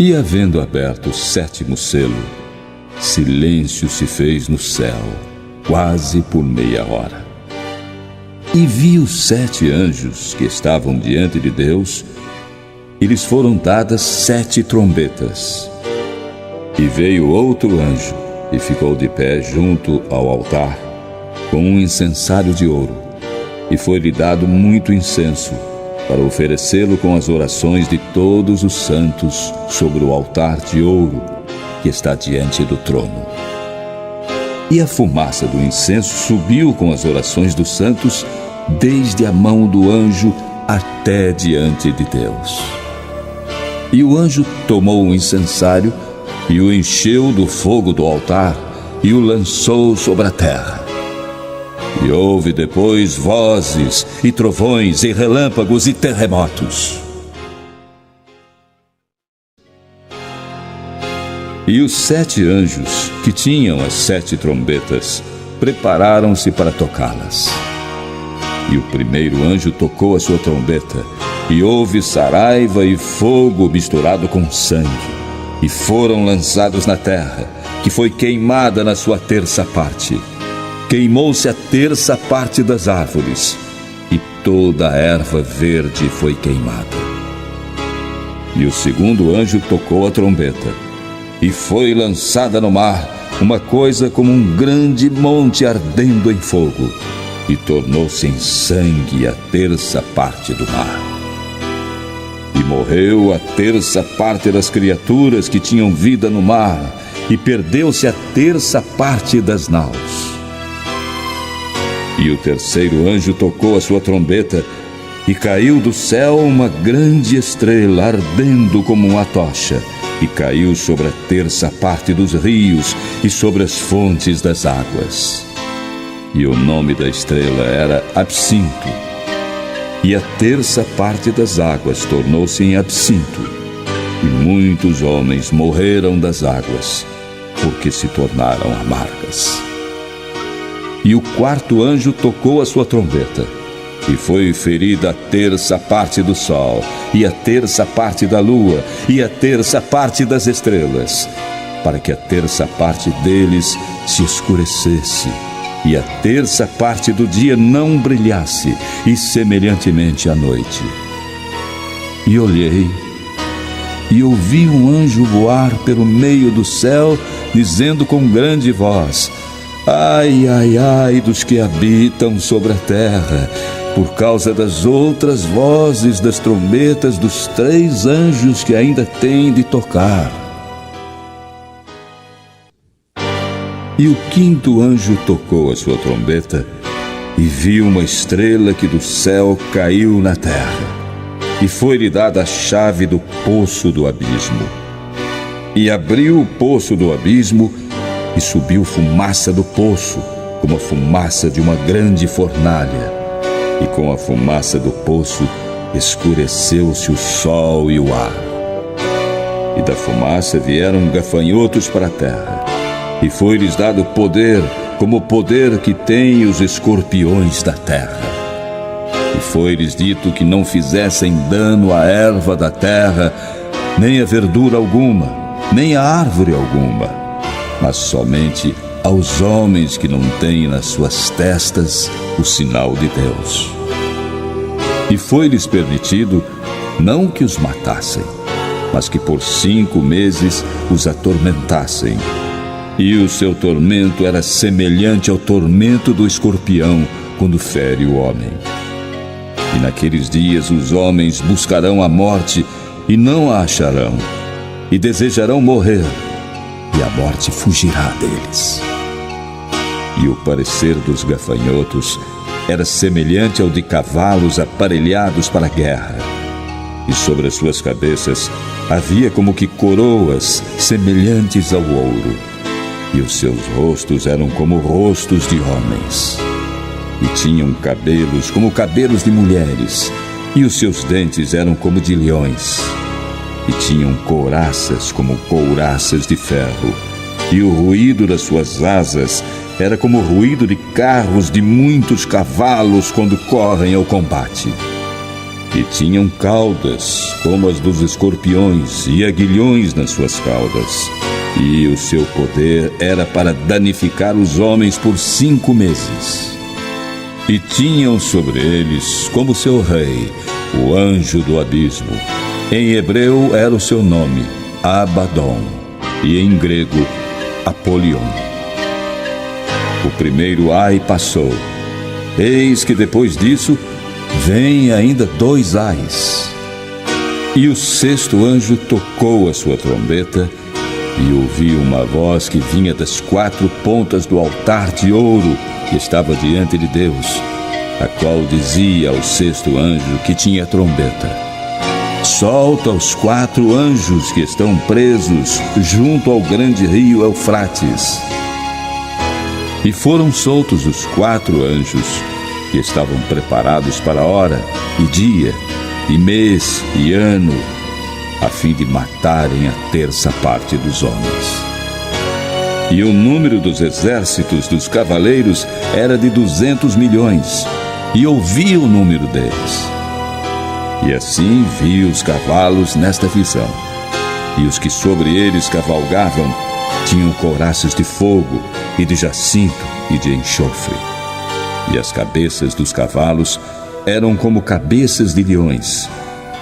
E havendo aberto o 7º selo, silêncio se fez no céu, quase por meia hora. E vi os 7 anjos que estavam diante de Deus, e lhes foram dadas 7 trombetas. E veio outro anjo, e ficou de pé junto ao altar, com um incensário de ouro, e foi-lhe dado muito incenso, para oferecê-lo com as orações de todos os santos sobre o altar de ouro que está diante do trono. E a fumaça do incenso subiu com as orações dos santos, desde a mão do anjo até diante de Deus. E o anjo tomou o incensário e o encheu do fogo do altar e o lançou sobre a terra. E houve depois vozes e trovões e relâmpagos e terremotos. E os 7 anjos que tinham as 7 trombetas prepararam-se para tocá-las. E o primeiro anjo tocou a sua trombeta, e houve saraiva e fogo misturado com sangue, e foram lançados na terra, que foi queimada na sua 3ª parte. Queimou-se a 3ª parte das árvores, e toda a erva verde foi queimada. E o segundo anjo tocou a trombeta, e foi lançada no mar uma coisa como um grande monte ardendo em fogo, e tornou-se em sangue a 3ª parte do mar. E morreu a 3ª parte das criaturas que tinham vida no mar, e perdeu-se a 3ª parte das naus. E o terceiro anjo tocou a sua trombeta, e caiu do céu uma grande estrela ardendo como uma tocha, e caiu sobre a 3ª parte dos rios e sobre as fontes das águas. E o nome da estrela era Absinto. E a 3ª parte das águas tornou-se em absinto, e muitos homens morreram das águas, porque se tornaram amargas. E o 4º anjo tocou a sua trombeta, e foi ferida a 3ª parte do sol, e a 3ª parte da lua, e a 3ª parte das estrelas, para que a 3ª parte deles se escurecesse, e a 3ª parte do dia não brilhasse, e semelhantemente à noite. E olhei, e ouvi um anjo voar pelo meio do céu, dizendo com grande voz: Ai, ai, ai dos que habitam sobre a terra, por causa das outras vozes das trombetas dos 3 anjos que ainda têm de tocar. E o 5º anjo tocou a sua trombeta, e viu uma estrela que do céu caiu na terra, e foi-lhe dada a chave do poço do abismo. E abriu o poço do abismo, e subiu fumaça do poço, como a fumaça de uma grande fornalha. E com a fumaça do poço escureceu-se o sol e o ar. E da fumaça vieram gafanhotos para a terra, e foi-lhes dado poder, como o poder que têm os escorpiões da terra. E foi-lhes dito que não fizessem dano à erva da terra, nem a verdura alguma, nem a árvore alguma, mas somente aos homens que não têm nas suas testas o sinal de Deus. E foi-lhes permitido não que os matassem, mas que por 5 meses os atormentassem. E o seu tormento era semelhante ao tormento do escorpião quando fere o homem. E naqueles dias os homens buscarão a morte e não a acharão, e desejarão morrer, e a morte fugirá deles. E o parecer dos gafanhotos era semelhante ao de cavalos aparelhados para a guerra. E sobre as suas cabeças havia como que coroas semelhantes ao ouro. E os seus rostos eram como rostos de homens. E tinham cabelos como cabelos de mulheres. E os seus dentes eram como de leões. E tinham couraças como couraças de ferro, e o ruído das suas asas era como o ruído de carros de muitos cavalos quando correm ao combate. e tinham caudas como as dos escorpiões e aguilhões nas suas caudas. E o seu poder era para danificar os homens por 5 meses. E tinham sobre eles como seu rei o anjo do abismo. Em hebreu era o seu nome, Abaddon, e em grego, Apolion. O primeiro ai passou. Eis que depois disso vem ainda 2 ais. E o 6º anjo tocou a sua trombeta, e ouvi uma voz que vinha das 4 pontas do altar de ouro que estava diante de Deus, a qual dizia ao 6º anjo que tinha a trombeta: solta os 4 anjos que estão presos junto ao grande rio Eufrates. E foram soltos os 4 anjos que estavam preparados para hora e dia e mês e ano, a fim de matarem a 1/3 parte dos homens. E o número dos exércitos dos cavaleiros era de 200 milhões, e ouvi o número deles. E assim vi os cavalos nesta visão, e os que sobre eles cavalgavam tinham couraças de fogo, e de jacinto, e de enxofre. E as cabeças dos cavalos eram como cabeças de leões,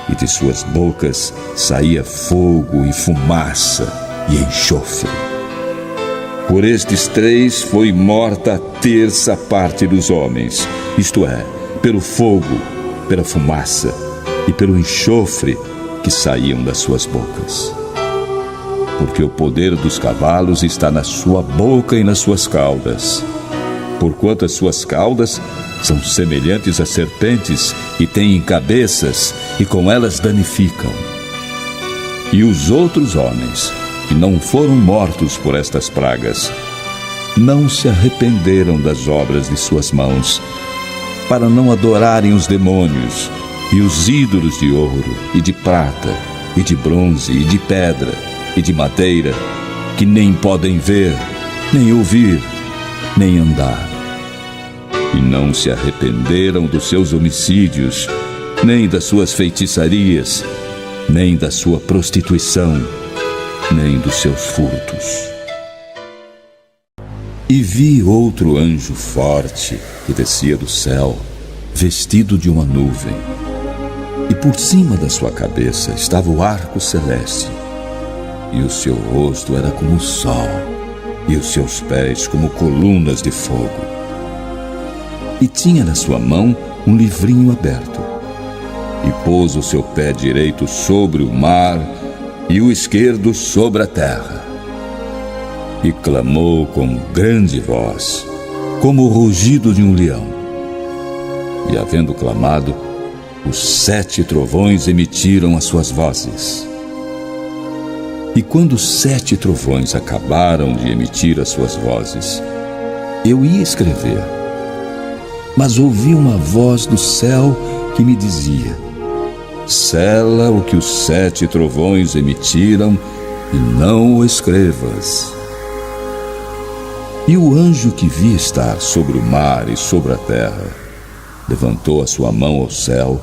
e de suas bocas saía fogo e fumaça e enxofre. Por estes 3 foi morta a 1/3 parte dos homens, isto é, pelo fogo, pela fumaça e pelo enxofre que saíam das suas bocas. Porque o poder dos cavalos está na sua boca e nas suas caudas, porquanto as suas caudas são semelhantes a serpentes e têm cabeças, e com elas danificam. E os outros homens, que não foram mortos por estas pragas, não se arrependeram das obras de suas mãos, para não adorarem os demônios e os ídolos de ouro e de prata e de bronze e de pedra e de madeira, que nem podem ver, nem ouvir, nem andar. E não se arrependeram dos seus homicídios, nem das suas feitiçarias, nem da sua prostituição, nem dos seus furtos. E vi outro anjo forte que descia do céu, vestido de uma nuvem, e por cima da sua cabeça estava o arco celeste, e o seu rosto era como o sol, e os seus pés como colunas de fogo. E tinha na sua mão um livrinho aberto, e pôs o seu pé direito sobre o mar e o esquerdo sobre a terra. E clamou com grande voz, como o rugido de um leão. E havendo clamado, os 7 trovões emitiram as suas vozes. E quando os 7 trovões acabaram de emitir as suas vozes, eu ia escrever, mas ouvi uma voz do céu que me dizia: sela o que os 7 trovões emitiram e não o escrevas. E o anjo que vi estar sobre o mar e sobre a terra levantou a sua mão ao céu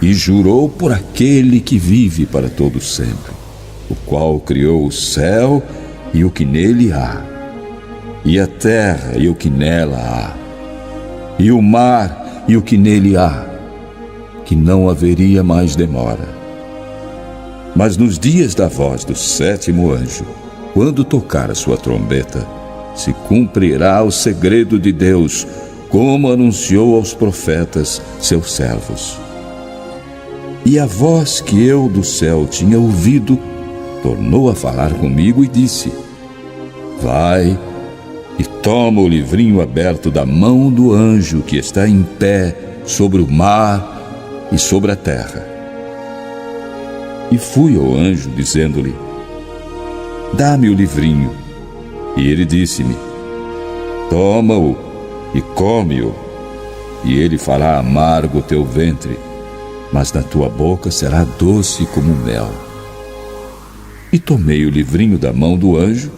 e jurou por aquele que vive para todo sempre, o qual criou o céu e o que nele há, e a terra e o que nela há, e o mar e o que nele há, que não haveria mais demora. Mas nos dias da voz do 7º anjo, quando tocar a sua trombeta, se cumprirá o segredo de Deus, como anunciou aos profetas, seus servos. E a voz que eu do céu tinha ouvido tornou a falar comigo e disse: vai e toma o livrinho aberto da mão do anjo que está em pé sobre o mar e sobre a terra. E fui ao anjo, dizendo-lhe: dá-me o livrinho. E ele disse-me: toma-o e come-o, e ele fará amargo o teu ventre, mas na tua boca será doce como mel. E tomei o livrinho da mão do anjo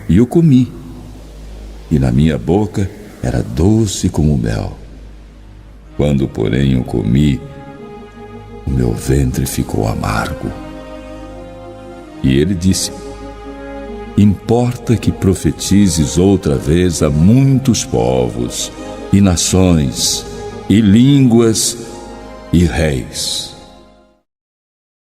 e o comi, e na minha boca era doce como mel. Quando, porém, o comi, o meu ventre ficou amargo. E ele disse: importa que profetizes outra vez a muitos povos, e nações, e línguas, e reis.